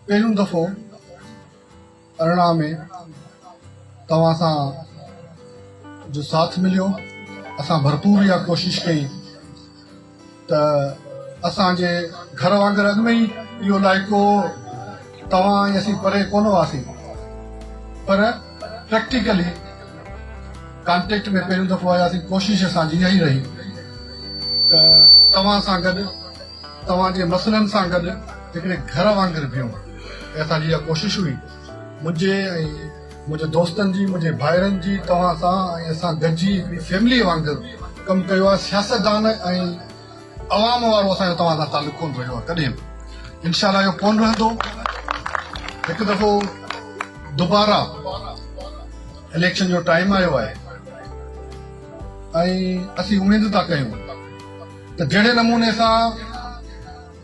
पहिरियों दफ़ो अरिड़हं में तव्हां सां जो साथ मिलियो, असां भरपूर इहा कोशिशि कई त असांजे घर वांगुरु अॻु में ई इहो इलाइक़ो तव्हां ऐं असीं परे कोन हुआसीं, पर प्रैक्टिकली कॉन्टेक्ट में पहिरियों दफ़ो आयासीं। कोशिशि असांजी इहा ई रही त तव्हां सां गॾु, तव्हांजे मसइलनि सां गॾु हिकिड़े घर वांगुरु बीहूं। असांजी इहा कोशिशि हुई, मुंहिंजे ऐं मुंहिंजे दोस्तनि जी, मुंहिंजे भाइरनि जी, तव्हां सां ऐं असां गॾिजी हिकिड़ी फैमिली वांगुरु कमु कयो आहे। सियासतदान ऐं अवाम वारो असांजो तव्हां सां तालुक़ु कोन रहियो आहे कॾहिं बि। इनशाला इहो कोन रहंदो। हिकु दफ़ो दुबारा इलेक्शन जो टाइम आयो आहे ऐं असीं उमेद था कयूं त जहिड़े नमूने सां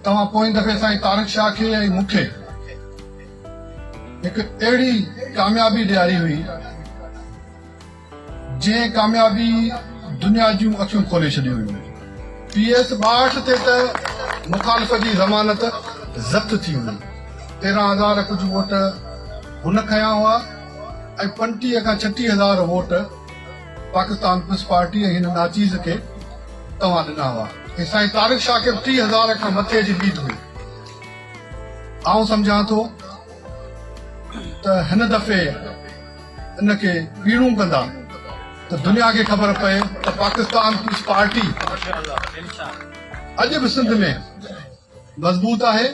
तव्हां पोएं दफ़े साईं तारिक शाह खे ऐं मूंखे हिकु अहिड़ी कामयाबी ॾियारी हुई जंहिं कामयाबी दुनिया जूं अखियूं खोले छॾियूं हुयूं। PS 62 ते त मुखालिफ़ जी ज़मानत ज़ब्त थी हुई। 13,000 कुझु वोट हुन खया हुआ ऐं 35 खां 36,000 वोट पाकिस्तान पीपल्स पार्टी ऐं हिन नाचीज़ खे तव्हां ॾिना हुआ ऐं साईं तारिक शाह खे 30,000 खां मथे जी लीड हुई। आउं सम्झां थो त हिन दफ़े इनखे ॿीणूं कंदा त दुनिया खे ख़बर पए त पाकिस्तान पीपल्स पार्टी अॼु बि सिंध में मज़बूत आहे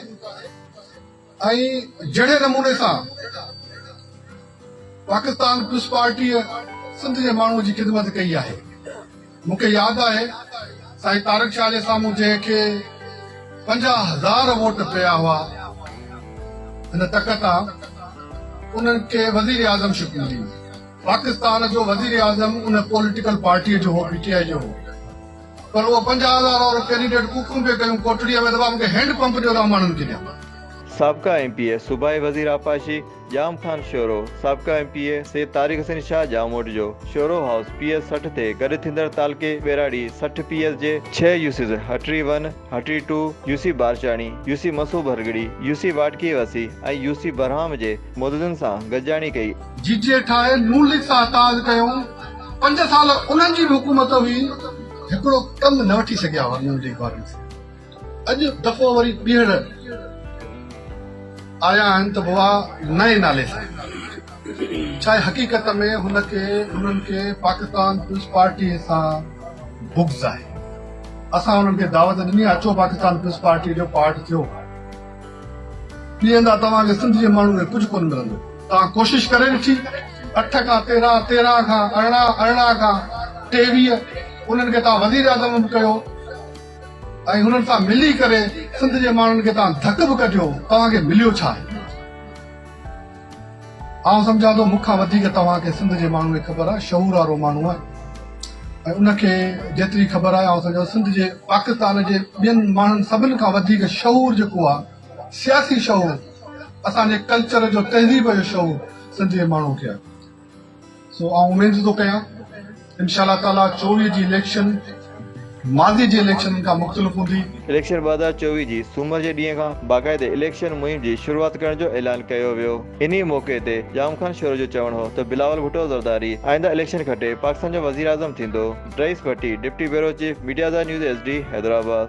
ऐं जहिड़े नमूने सां पाकिस्तान पीपल्स पार्टीअ सिंध जे माण्हूअ जी ख़िदमत कई आहे। मूंखे यादि आहे साईं तारिक शाह जे साम्हूं जंहिंखे 50,000 वोट पिया हुआ हिन तक तां उन्हनि खे वज़ीर आज़म शिकिल ॾिनी। पाकिस्तान जो वज़ीर आज़म उन पॉलिटिकल पार्टीअ जो हो, PTI जो हो, पर उहो 50,000 वारो कैंडिडेट कूकूं पिए कयूं कोटड़ीअ में दफ़ा मूंखे हैंड पंप ॾियो त माण्हुनि खे ॾियां। साबका MPA सूबाई वज़ीर आपाशी जाम खान शोरो, साबका MPA सैयद तारिक हसन शाह जामोट जो शोरो हाउस PS 60 ते गॾु थींदड़ तालके बेराड़ी 60 PS जे 6 UCs हटरी 1, हटरी 2, UC बारचाणी, UC मसूब हरगड़ी, UC वाटकी वसी ऐं UC बरहाम जे मुददनि सां गॾजाणी कई। GJ ठाहे नून लीग सां ताज़ कयूं। 5 साल उन्हनि जी हुकूमत हुई, हिकिड़ो कमु न वठी सघिया हुआ नून लीग वारनि सां। अॼु दफ़ो वरी ॿीहर आया आहिनि त बुआ नए नाले सां। छा हक़ीक़त में हुननि खे पाकिस्तान पीपल्स पार्टी सां बुग़्ज़ आहे। असां हुननि खे दावत ॾिनी, अचो पाकिस्तान पीपल्स पार्टी जो पार्ट थियो। ॿीहंदा तव्हांखे सिंध जे माण्हू खे कुझु कोन मिलंदो। तव्हां कोशिशि करे ॾिठी, 8 खां 13, 13 खां 18, 18 खां 23 उन्हनि खे तव्हां वज़ीर आज़म बि कयो ऐं हुननि सां मिली करे सिंध जे माण्हुनि खे तव्हां धक बि कढियो। तव्हांखे मिलियो छा आहे? आउं सम्झां थो मूंखां वधीक तव्हांखे सिंध जे माण्हू खे ख़बर आहे, शऊर वारो माण्हू आहे ऐं उनखे जेतिरी ख़बर आहे आउं सम्झां सिंध जे पाकिस्तान जे ॿियनि माण्हुनि सभिनि खां वधीक शऊर जेको आहे, सियासी शऊर, असांजे कल्चर जो, तहज़ीब जो शऊर सिंध जे माण्हू खे आहे। सो आउं उमेद थो कयां इंशाअल्लाह ताला 24 जी इलेक्शन माज़ी जे इलेक्शन खां मुख़्तलिफ़ हूंदी। इलेक्शन 2024 जी सूमर जे ॾींहं खां बाक़ाइदे इलेक्शन मुहिम जी शुरूआत करण जो ऐलान कयो वियो। इन्ही मौक़े ते जाम खान शोरो जो चवणु हो त बिलावल भुट्टो ज़रदारी आईंदा इलेक्शन खटे पाकिस्तान जो वज़ीर आज़म थींदो। Raees Bhatti, deputy bureau chief, media news SD, Hyderabad.